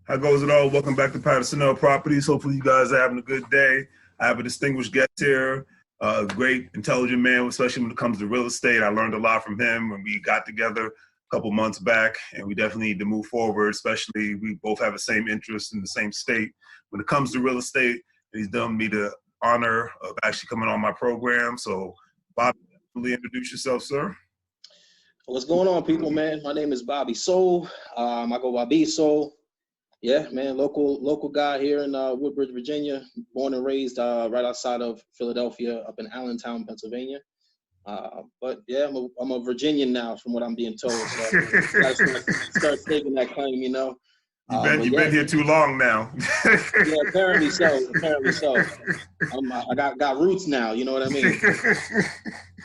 How goes it all? Welcome back to Pattersonell Properties. Hopefully you guys are having a good day. I have a distinguished guest here, a great, intelligent man, especially when it comes to real estate. I learned a lot from him when we got together a couple months back, and we definitely need to move forward, especially we both have the same interest in the same state. When it comes to real estate, he's done me the honor of actually coming on my program. So, Bob, introduce yourself, sir. What's going on, people, man? My name is Bobby Soul. I go by B Soul. Yeah, man, local guy here in Woodbridge, Virginia. Born and raised right outside of Philadelphia, up in Allentown, Pennsylvania. But yeah, I'm a Virginian now, from what I'm being told. So gotta start staking that claim, you know. You've been here too long now. Yeah, apparently so. Apparently so. I got roots now. You know what I mean?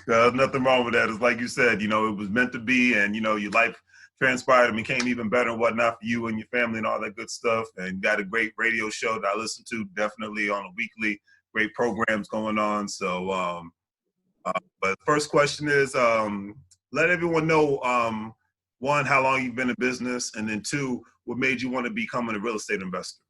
There's nothing wrong with that. It's like you said, it was meant to be, and your life transpired and became even better and whatnot for you and your family and all that good stuff. And you got a great radio show that I listen to definitely on a weekly. Great programs going on. So, but first question is, let everyone know, one, how long you've been in business, and then two, what made you want to become a real estate investor?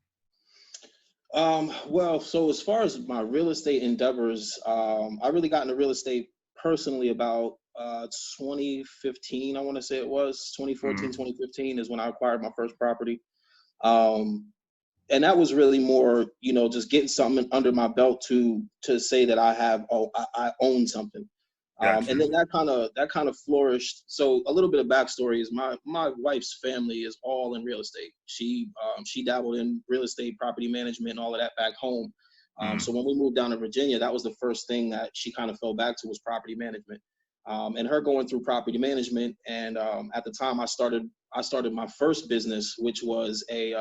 Well, so as far as my real estate endeavors, I really got into real estate personally about 2015, I want to say it was 2014, 2015 is when I acquired my first property. And that was really more, just getting something under my belt to say that I own something. Gotcha. And then that kind of flourished. So a little bit of backstory is my wife's family is all in real estate. She dabbled in real estate, property management, and all of that back home. So when we moved down to Virginia, that was the first thing that she kind of fell back to, was property management. And her going through property management, and at the time I started my first business, which was a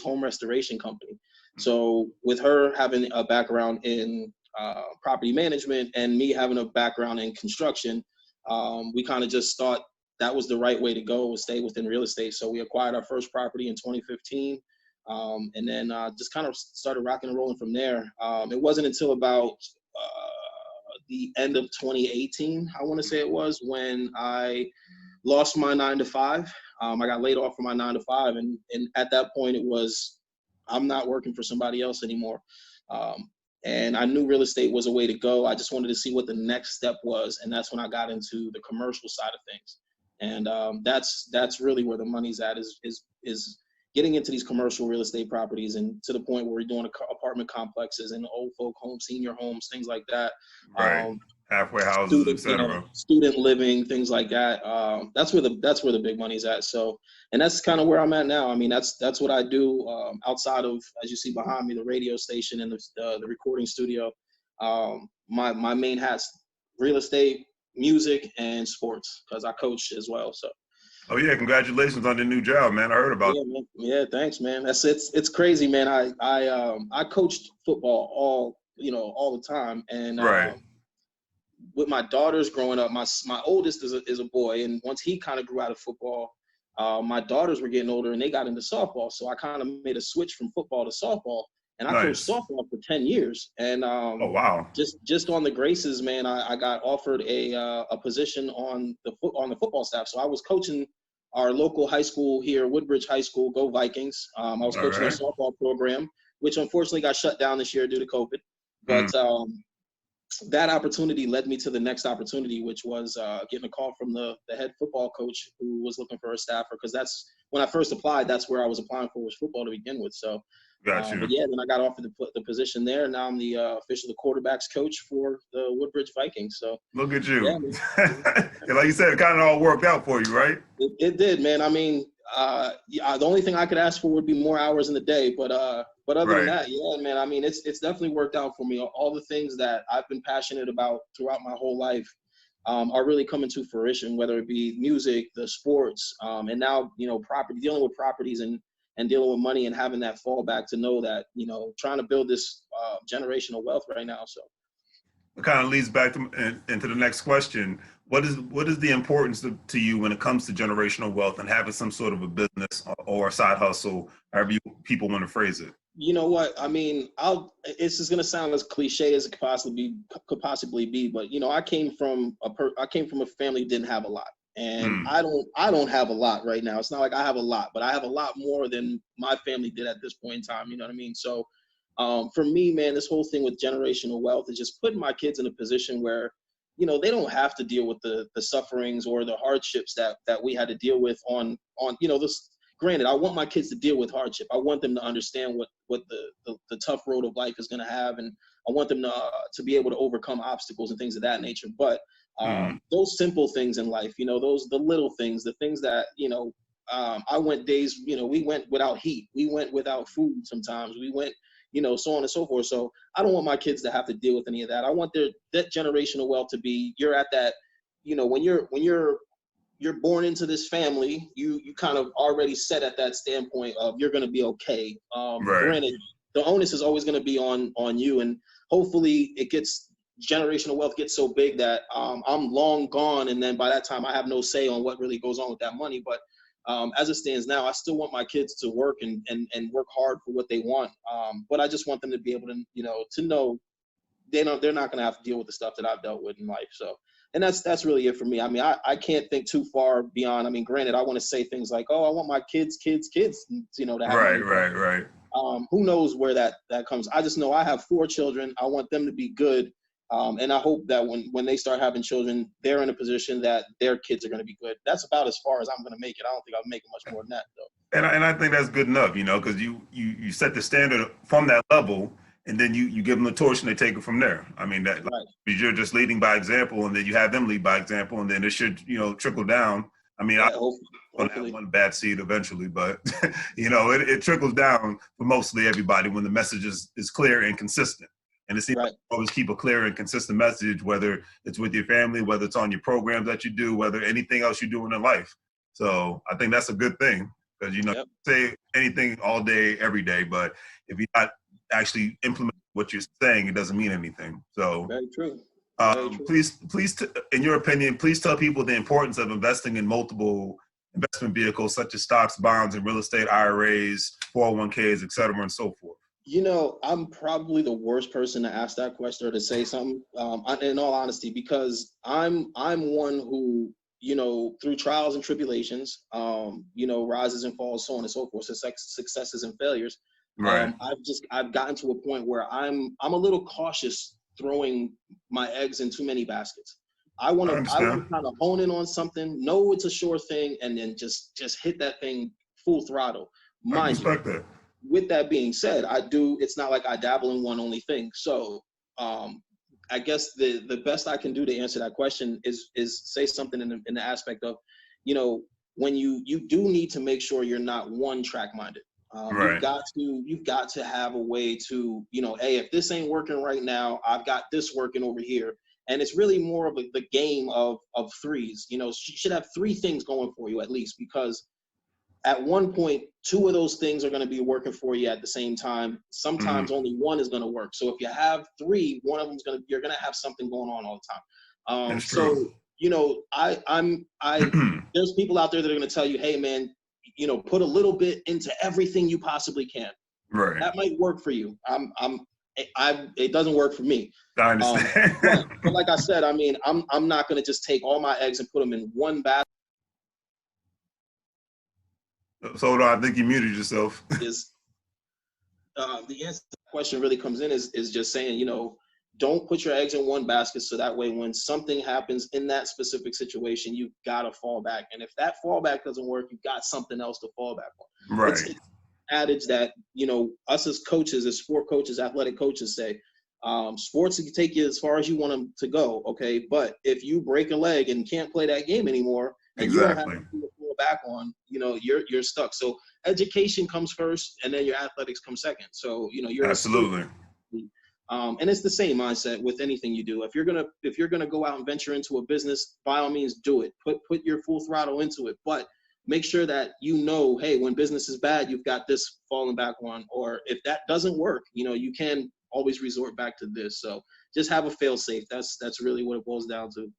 home restoration company. So with her having a background in property management and me having a background in construction, we kind of just thought that was the right way to go, was stay within real estate. So we acquired our first property in 2015, and then just kind of started rocking and rolling from there. It wasn't until about the end of 2018, I want to say it was, when I lost my 9-to-5. I got laid off from my 9-to-5, and at that point it was, I'm not working for somebody else anymore. And I knew real estate was a way to go. I just wanted to see what the next step was, and that's when I got into the commercial side of things. And that's really where the money's at, is getting into these commercial real estate properties, and to the point where we're doing apartment complexes and old folk homes, senior homes, things like that. Right. Halfway houses, etc. Student living, things like that. That's where the big money's at. So, and that's kind of where I'm at now. I mean, that's what I do outside of, as you see behind me, the radio station and the recording studio. My main hat's real estate, music, and sports, because I coach as well. So. Oh yeah, congratulations on the new job, man. I heard about it. Man. Yeah, thanks, man. It's crazy, man. I coached football all the time, and right. With my daughters growing up, my oldest is a boy, and once he kind of grew out of football, my daughters were getting older and they got into softball. So I kind of made a switch from football to softball, and I coached softball for 10 years. And oh wow, just on the graces, man, I got offered a position on the football staff. So I was coaching our local high school here, Woodbridge High School, Go Vikings. I was coaching their softball program, which unfortunately got shut down this year due to COVID. But that opportunity led me to the next opportunity, which was getting a call from the head football coach, who was looking for a staffer, because that's when I first applied. That's where I was applying for, was football to begin with. So, but yeah, then I got offered the position there. Now I'm the official quarterbacks coach for the Woodbridge Vikings. So look at you. Yeah, like you said, it kind of all worked out for you, right? It did, man. I mean, the only thing I could ask for would be more hours in the day, but other than that, yeah, man, I mean, it's definitely worked out for me. All the things that I've been passionate about throughout my whole life are really coming to fruition, whether it be music, the sports, and now, dealing with properties and dealing with money, and having that fallback to know that, trying to build this generational wealth right now. So it kind of leads back into the next question. What is the importance to you when it comes to generational wealth and having some sort of a business or a side hustle, however people want to phrase it? You know what? I mean, it's just gonna sound as cliche as it could possibly be, but I came from a family who didn't have a lot. And I don't have a lot right now. It's not like I have a lot, but I have a lot more than my family did at this point in time. You know what I mean? So for me, man, this whole thing with generational wealth is just putting my kids in a position where, you know, they don't have to deal with the sufferings or the hardships that we had to deal with on, you know, this. Granted, I want my kids to deal with hardship. I want them to understand what the tough road of life is going to have, and I want them to be able to overcome obstacles and things of that nature. But those simple things in life, you know, the little things, the things that, you know, I went days, you know, we went without heat, we went without food sometimes, we went, you know, so on and so forth. So I don't want my kids to have to deal with any of that. I want that generational wealth to be, you're at that, you know, when you're born into this family, you kind of already set at that standpoint of you're going to be okay. Granted, the onus is always going to be on you, and hopefully generational wealth gets so big that I'm long gone, and then by that time I have no say on what really goes on with that money. But as it stands now, I still want my kids to work and work hard for what they want. But I just want them to be able to, you know, they're not going to have to deal with the stuff that I've dealt with in life. So, and that's really it for me. I mean, I can't think too far beyond. I mean, granted, I want to say things like, oh, I want my kids, you know, to have money. Right. Who knows where that comes? I just know I have 4 children. I want them to be good. And I hope that when they start having children, they're in a position that their kids are going to be good. That's about as far as I'm going to make it. I don't think I'll make it much more than that, though. And I think that's good enough, you know, because you set the standard from that level, and then you give them the torch and they take it from there. I mean, that Right. you're just leading by example, and then you have them lead by example, and then it should, you know, trickle down. I mean, Yeah, I'm going to have one bad seed eventually, but, you know, it trickles down for mostly everybody when the message is clear and consistent. And it seems like you always keep a clear and consistent message, whether it's with your family, whether it's on your programs that you do, whether anything else you're doing in life. So I think that's a good thing, because, you know, you say anything all day, every day, but if you're not actually implementing what you're saying, it doesn't mean anything. So very true. Please, in your opinion, please tell people the importance of investing in multiple investment vehicles such as stocks, bonds, and real estate, IRAs, 401ks, et cetera, and so forth. You know, I'm probably the worst person to ask that question or to say something, in all honesty, because I'm one who, you know, through trials and tribulations, you know, rises and falls, so on and so forth, successes and failures. I've gotten to a point where I'm a little cautious throwing my eggs in too many baskets. I want to kind of hone in on something, know it's a sure thing, and then just hit that thing full throttle. I respect that. With that being said, it's not like I dabble in one only thing. So I guess the best I can do to answer that question is say something in the aspect of, you know, when you do need to make sure you're not one track minded. You've got to have a way to, you know, hey, if this ain't working right now, I've got this working over here. And it's really more of the game of threes. You know, you should have 3 things going for you at least, because at one point, 2 of those things are going to be working for you at the same time. Sometimes only one is going to work. So if you have 3, one of them's you're going to have something going on all the time. So, you know, there's people out there that are going to tell you, hey man, you know, put a little bit into everything you possibly can. Right. That might work for you. It doesn't work for me. I understand. But like I said, I mean, I'm not going to just take all my eggs and put them in one basket. So hold on, I think you muted yourself. The answer to the question really comes in is just saying, you know, don't put your eggs in one basket, so that way when something happens in that specific situation, you've got to fall back. And if that fallback doesn't work, you've got something else to fall back on. Right. It's adage that, you know, us as coaches, as sport coaches, athletic coaches say, sports can take you as far as you want them to go, okay? But if you break a leg and can't play that game anymore, and you don't have to fall back on, you know, you're stuck. So education comes first, and then your athletics come second. So, you know, you're absolutely. And it's the same mindset with anything you do. If you're gonna go out and venture into a business, by all means do it. Put your full throttle into it, but make sure that you know, hey, when business is bad, you've got this falling back on, or if that doesn't work, you know, you can always resort back to this. So just have a fail safe. That's really what it boils down to.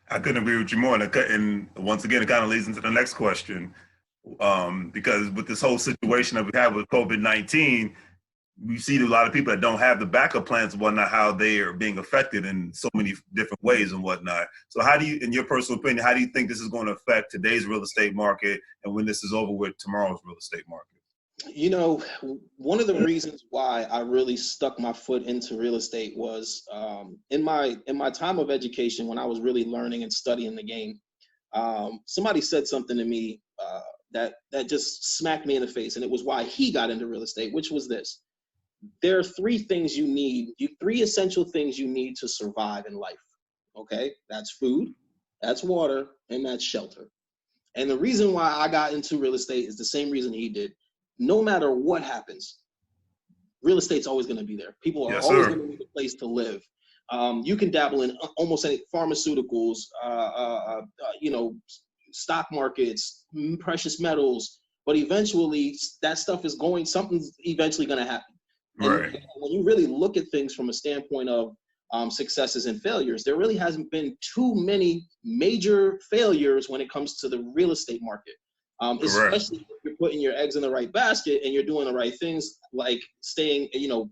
I couldn't agree with you more. And once again, it kind of leads into the next question, because with this whole situation that we have with COVID-19, we see a lot of people that don't have the backup plans and whatnot, how they are being affected in so many different ways and whatnot. So how do you, in your personal opinion, how do you think this is going to affect today's real estate market and when this is over with, tomorrow's real estate market? You know, one of the reasons why I really stuck my foot into real estate was in my time of education, when I was really learning and studying the game. Somebody said something to me that just smacked me in the face, and it was why he got into real estate, which was this: there are three things you need, three essential things you need to survive in life. Okay, that's food, that's water, and that's shelter. And the reason why I got into real estate is the same reason he did. No matter what happens, real estate's always going to be there. People are Yes, always sir. going to need a place to live. You can dabble in almost any pharmaceuticals, you know, stock markets, precious metals, but eventually that stuff is going, something's eventually going to happen. And Right. when you really look at things from a standpoint of successes and failures, there really hasn't been too many major failures when it comes to the real estate market. Correct. Especially if you're putting your eggs in the right basket and you're doing the right things, like staying, you know,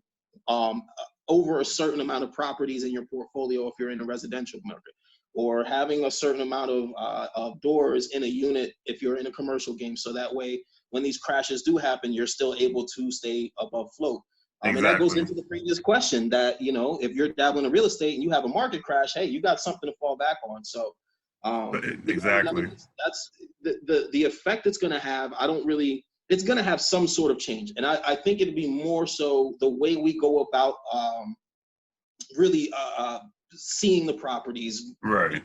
over a certain amount of properties in your portfolio if you're in a residential market, or having a certain amount of doors in a unit if you're in a commercial game. So that way, when these crashes do happen, you're still able to stay above float. And that goes Exactly. into the previous question that, you know, if you're dabbling in real estate and you have a market crash, hey, you got something to fall back on. So, you know, and I Exactly. mean, that's the effect it's going to have. It's going to have some sort of change. And I think it'd be more so the way we go about really seeing the properties, Right.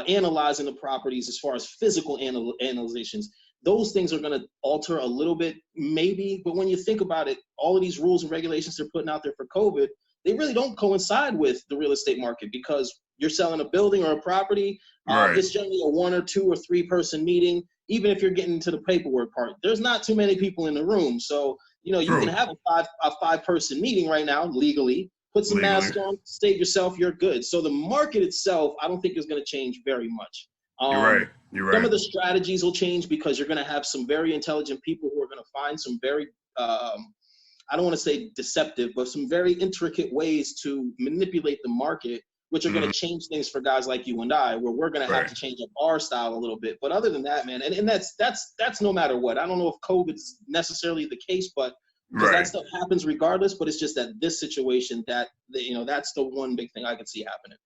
analyzing the properties as far as physical analyzations. Those things are going to alter a little bit, maybe. But when you think about it, all of these rules and regulations they're putting out there for COVID, they really don't coincide with the real estate market, because you're selling a building or a property. Right. It's generally a 1 or 2 or 3 person meeting. Even if you're getting into the paperwork part, there's not too many people in the room. So, you know, you can True. have a 5 person meeting right now legally. Put some Legally. masks on, state yourself, you're good. So the market itself, I don't think is going to change very much. You're right. You're Some right. of the strategies will change because you're going to have some very intelligent people who are going to find some very, I don't want to say deceptive, but some very intricate ways to manipulate the market, which are going Mhm. to change things for guys like you and I, where we're going to have Right. to change up our style a little bit. But other than that, man, and that's no matter what. I don't know if COVID's necessarily the case, but because that Right. stuff happens regardless. But it's just that this situation, you know, that's the one big thing I can see happening.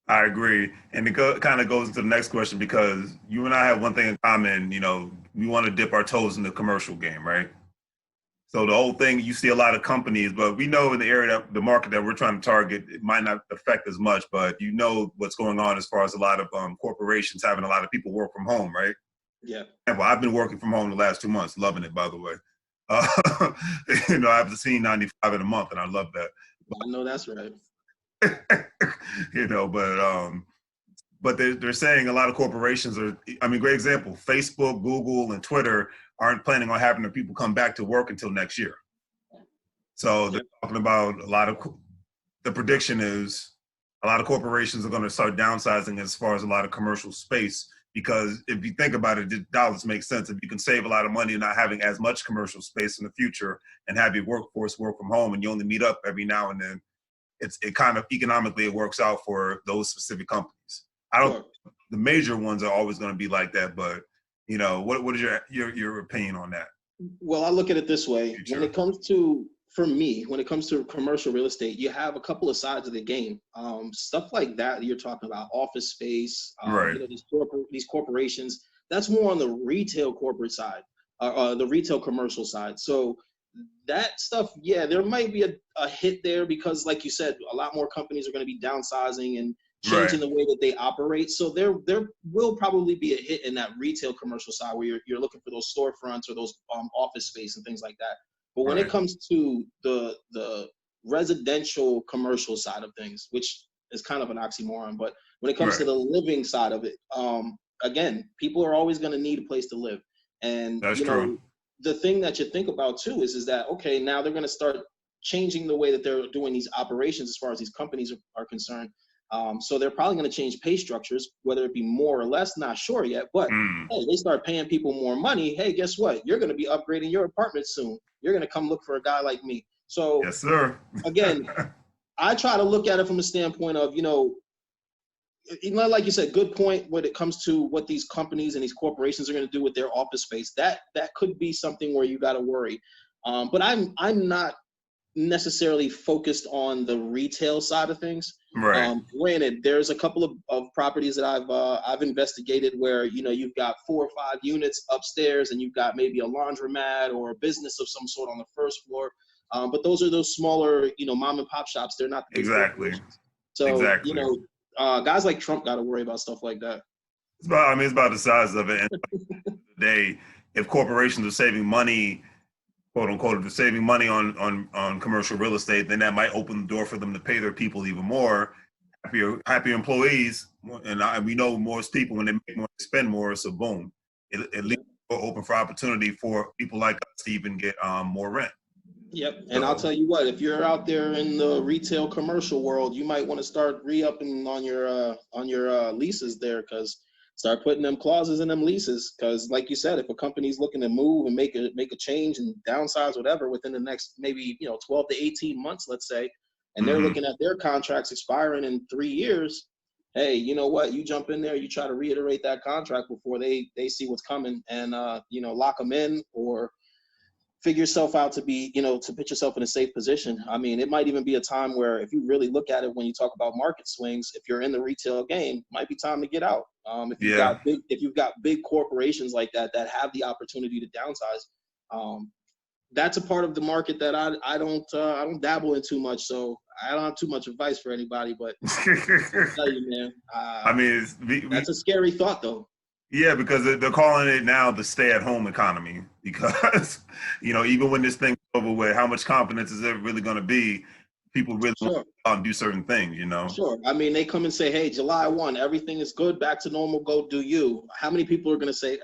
I agree. And it kind of goes into the next question, because you and I have one thing in common. You know, we want to dip our toes in the commercial game, right? So the whole thing, you see a lot of companies, but we know in the area, that the market that we're trying to target, it might not affect as much, but you know what's going on as far as a lot of corporations having a lot of people work from home, right? Yeah, And well, I've been working from home the last 2 months, loving it, by the way. Uh, you know, I've seen 95 in a month, and I love that. I know that's right. You know, but they're saying a lot of corporations are, I mean, great example, Facebook, Google, and Twitter aren't planning on having their people come back to work until next year. So they're Yeah. talking about the prediction is a lot of corporations are going to start downsizing as far as a lot of commercial space, because if you think about it, dollars make sense. If you can save a lot of money not having as much commercial space in the future and have your workforce work from home and you only meet up every now and then, it kind of economically it works out for those specific companies. I don't, Sure. the major ones are always going to be like that, but you know, what is your opinion on that Well, I look at it this way. When future? it comes to, for me, when it comes to commercial real estate, you have a couple of sides of the game. Stuff like that you're talking about, office space, Right. you know, these corporations, that's more on the retail corporate side, the retail commercial side. So that stuff, yeah, there might be a hit there because, like you said, a lot more companies are going to be downsizing and Right. changing the way that they operate. So there will probably be a hit in that retail commercial side where you're looking for those storefronts or those office space and things like that. But when it Right. comes to the residential commercial side of things, which is kind of an oxymoron, but when it comes to Right. the living side of it, again, people are always going to need a place to live. And, That's you true. know, the thing that you think about too is that, okay, now they're going to start changing the way that they're doing these operations as far as these companies are concerned. So they're probably going to change pay structures, whether it be more or less, not sure yet. But Mm. hey, they start paying people more money. Hey, guess what? You're going to be upgrading your apartment soon. You're going to come look for a guy like me. So yes, sir. again, I try to look at it from a standpoint of, like you said, good point when it comes to what these companies and these corporations are going to do with their office space. That could be something where you got to worry. But I'm not necessarily focused on the retail side of things. Right. Granted, there's a couple of properties that I've investigated where you've got 4 or 5 units upstairs, and you've got maybe a laundromat or a business of some sort on the first floor. But those are those smaller, mom and pop shops. They're not the big Exactly. corporations. So Exactly. guys like Trump got to worry about stuff like that. It's about the size of it. And at the end of the day, if corporations are saving money, quote unquote, if they're saving money on commercial real estate, then that might open the door for them to pay their people even more. Happier employees, and we know most people, when they make more, they spend more. So boom, it leaves the door open for opportunity for people like us to even get more rent. Yep. And I'll tell you what, if you're out there in the retail commercial world, you might want to start re-upping on your leases there, because start putting them clauses in them leases. Because like you said, if a company's looking to move and make a change and downsize whatever within the next maybe 12 to 18 months, let's say, and they're looking at their contracts expiring in 3 years, hey, you know what? You jump in there, you try to reiterate that contract before they see what's coming, and lock them in, or figure yourself out to be, to put yourself in a safe position. I mean, it might even be a time where, if you really look at it, when you talk about market swings, if you're in the retail game, might be time to get out. If you've got big corporations like that have the opportunity to downsize, that's a part of the market that I don't dabble in too much. So I don't have too much advice for anybody, but I'll tell you, man, I mean, that's a scary thought, though. Yeah, because they're calling it now the stay-at-home economy. Because even when this thing's over with, how much confidence is there really going to be? People really want to go out and do certain things. Sure. I mean, they come and say, "Hey, July 1, everything is good, back to normal. Go do you." How many people are going to say,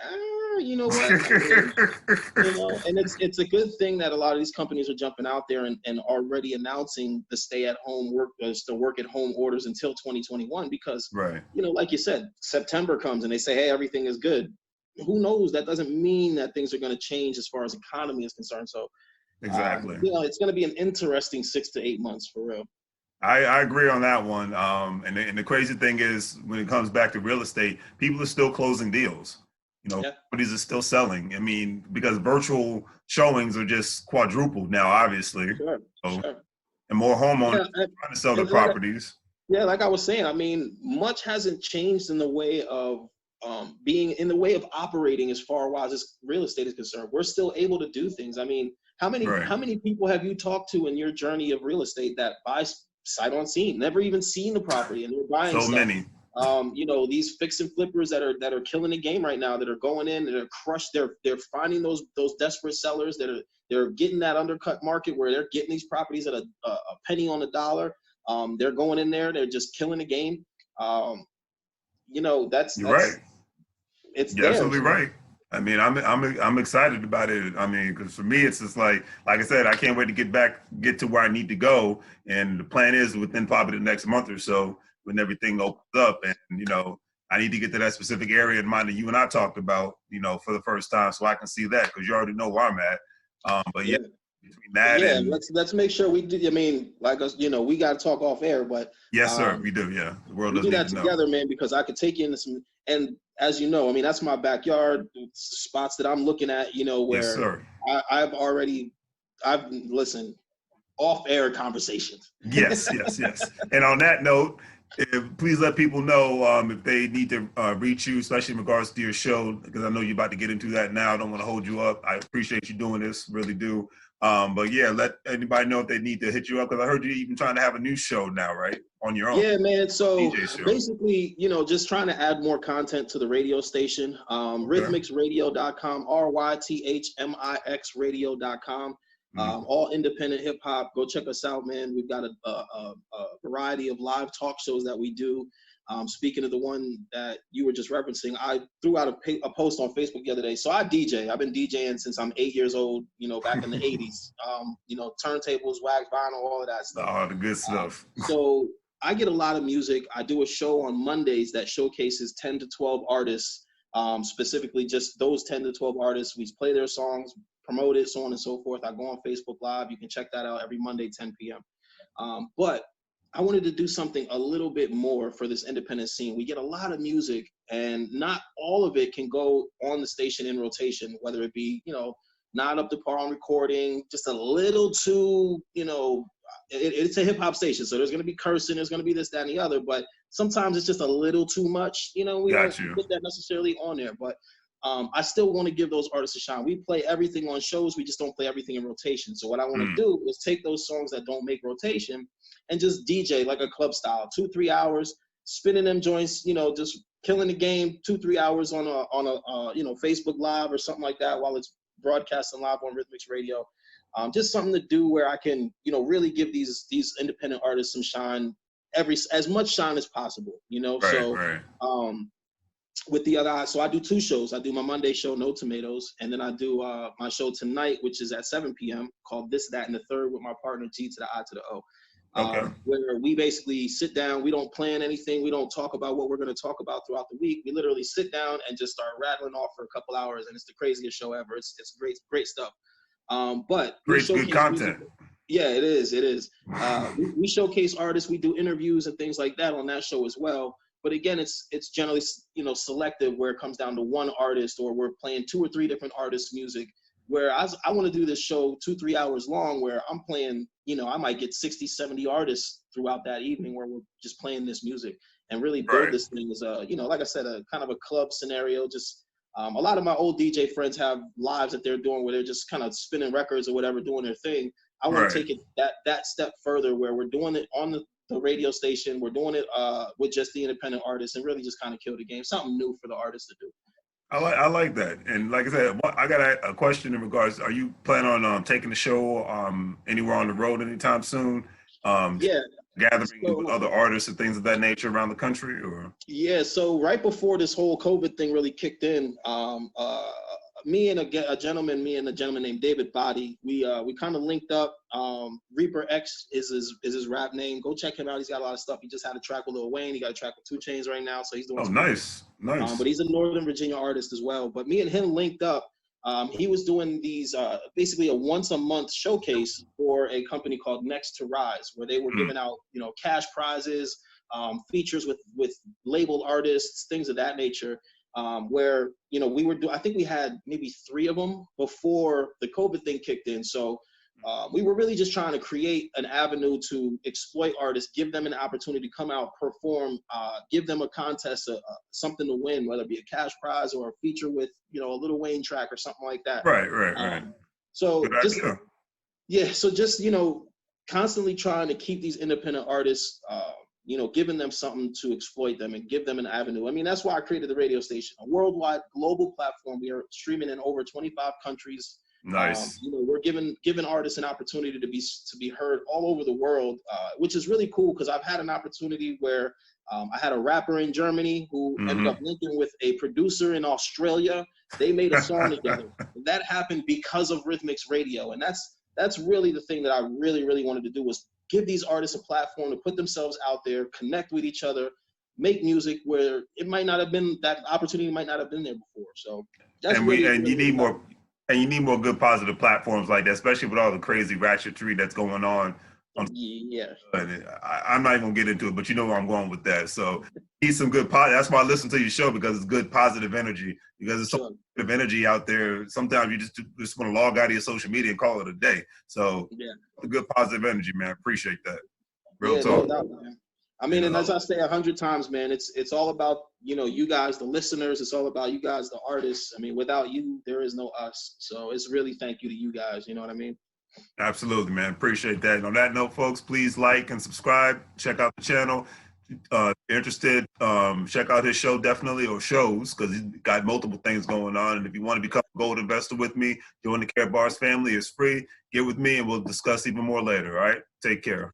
you know what? I mean, and it's a good thing that a lot of these companies are jumping out there and already announcing the stay-at-home work, the work-at-home orders until 2021, because, right. Like you said, September comes and they say, "Hey, everything is good." Who knows? That doesn't mean that things are going to change as far as economy is concerned. So, exactly. It's going to be an interesting 6 to 8 months for real. I agree on that one. And the crazy thing is, when it comes back to real estate, people are still closing deals. Companies are still selling. I mean, because virtual showings are just quadrupled now, obviously. Sure. And more homeowners trying to sell their properties. Like I was saying, I mean, much hasn't changed in the way of being in the way of operating as far as real estate is concerned. We're still able to do things. I mean, how many people have you talked to in your journey of real estate that buy sight unseen, never even seen the property, and they're buying so stuff? Many. These fix and flippers that are killing the game right now, that are going in and they're finding those desperate sellers that they're getting that undercut market where they're getting these properties at a penny on the dollar. They're going in there, they're just killing the game. That's right. You're absolutely right. I mean, I'm excited about it. I mean, because for me, it's just like I said, I can't wait to get to where I need to go. And the plan is within probably the next month or so, when everything opens up, and I need to get to that specific area in mind that you and I talked about, for the first time, so I can see that, because you already know where I'm at. But yeah, between that and let's make sure we do. I mean, like us, we got to talk off air, but yes, sir, we do. Yeah, the world doesn't do that together, know. man, because I could take you into some. And as you know, I mean, that's my backyard, spots that I'm looking at. Where yes, sir. I've listened off air conversations. yes. And on that note, please let people know if they need to reach you, especially in regards to your show, because I know you're about to get into that now. I don't want to hold you up. I appreciate you doing this, really do. But yeah, let anybody know if they need to hit you up, because I heard you're even trying to have a new show now, right? On your own. Yeah, man. So basically, just trying to add more content to the radio station. Rhythmixradio.com, RYTHMIX radio.com. All independent hip hop. Go check us out, man. We've got a variety of live talk shows that we do. Speaking of the one that you were just referencing, I threw out a post on Facebook the other day. So I DJ. I've been DJing since I'm 8 years old, back in the 80s. Turntables, wax, vinyl, all of that stuff. Oh, the good stuff. So I get a lot of music. I do a show on Mondays that showcases 10 to 12 artists, specifically just those 10 to 12 artists. We play their songs, promote it, so on and so forth. I go on Facebook Live. You can check that out every Monday, 10 p.m. But I wanted to do something a little bit more for this independent scene. We get a lot of music, and not all of it can go on the station in rotation, whether it be, you know, not up to par on recording, just a little too, you know, it's a hip hop station, so there's going to be cursing, there's going to be this, that, and the other, but sometimes it's just a little too much. You know, we don't put that necessarily on there, but I still want to give those artists a shine. We play everything on shows, we just don't play everything in rotation. So what I want to do is take those songs that don't make rotation and just DJ like a club style, 2-3 hours, spinning them joints, you know, just killing the game, 2-3 hours on a you know, Facebook Live or something like that while it's broadcasting live on Rhythmix Radio. Just something to do where I can, you know, really give these independent artists some shine, as much shine as possible, you know. With the other, so I do 2 shows. I do my Monday show, No Tomatoes, and then I do my show tonight, which is at 7 p.m. called This, That, and the Third with my partner G to the I to the O. Where we basically sit down, we don't plan anything, we don't talk about what we're going to talk about throughout the week. We literally sit down and just start rattling off for a couple hours, and it's the craziest show ever. It's great stuff. But great, good content. Music. Yeah, it is. We showcase artists, we do interviews and things like that on that show as well. But again, it's generally, you know, selective, where it comes down to one artist, or we're playing 2 or 3 different artists' music. Where I want to do this show 2-3 hours long, where I'm playing, you know, I might get 60-70 artists throughout that evening where we're just playing this music and really build this thing as a, you know, like I said, a kind of a club scenario. Just a lot of my old DJ friends have lives that they're doing where they're just kind of spinning records or whatever, doing their thing. I want to take it that step further, where we're doing it on the radio station, we're doing it with just the independent artists, and really just kind of kill the game, something new for the artists to do. I like that. And like I said, I got a question in regards, are you planning on taking the show anywhere on the road anytime soon? Gathering with other artists and things of that nature around the country? Or so right before this whole COVID thing really kicked in, me and a gentleman named David Body, we kind of linked up. Reaper X is his rap name. Go check him out. He's got a lot of stuff. He just had a track with Lil Wayne. He got a track with 2 Chainz right now. So he's doing nice. But he's a Northern Virginia artist as well. But me and him linked up. He was doing these basically a once a month showcase for a company called Next to Rise, where they were giving out, you know, cash prizes, features with labeled artists, things of that nature. Where, you know, I think we had maybe 3 of them before the COVID thing kicked in. So we were really just trying to create an avenue to exploit artists, give them an opportunity to come out, perform, give them a contest, something to win, whether it be a cash prize or a feature with, you know, a Lil Wayne track or something like that. Right. So just, you know, constantly trying to keep these independent artists, you know, giving them something to exploit them and give them an avenue. I mean, that's why I created the radio station, a worldwide global platform. We are streaming in over 25 countries. Nice. You know, we're giving artists an opportunity to be heard all over the world, which is really cool, because I've had an opportunity where I had a rapper in Germany who ended up linking with a producer in Australia. They made a song together. That happened because of Rhythmix Radio, and that's really the thing that I really wanted to do, was give these artists a platform to put themselves out there, connect with each other, make music where it might not have been, that opportunity might not have been there before. So that's you need more. And you need more good positive platforms like that, especially with all the crazy ratchetry that's going on. I'm not even gonna get into it, but you know where I'm going with that. So need some good that's why I listen to your show, because it's good positive energy. Because it's so positive energy out there. Sometimes you just want to log out of your social media and call it a day. So good positive energy, man. Appreciate that. Real talk. No doubt, man. I mean, and as I say 100 times, man, it's all about, you know, you guys, the listeners. It's all about you guys, the artists. I mean, without you, there is no us. So it's really thank you to you guys. You know what I mean? Absolutely, man. Appreciate that. And on that note, folks, please like and subscribe. Check out the channel. If you're interested, check out his show, definitely, or shows, because he's got multiple things going on. And if you want to become a gold investor with me, join the Care Bars family. It's free. Get with me and we'll discuss even more later. All right? Take care.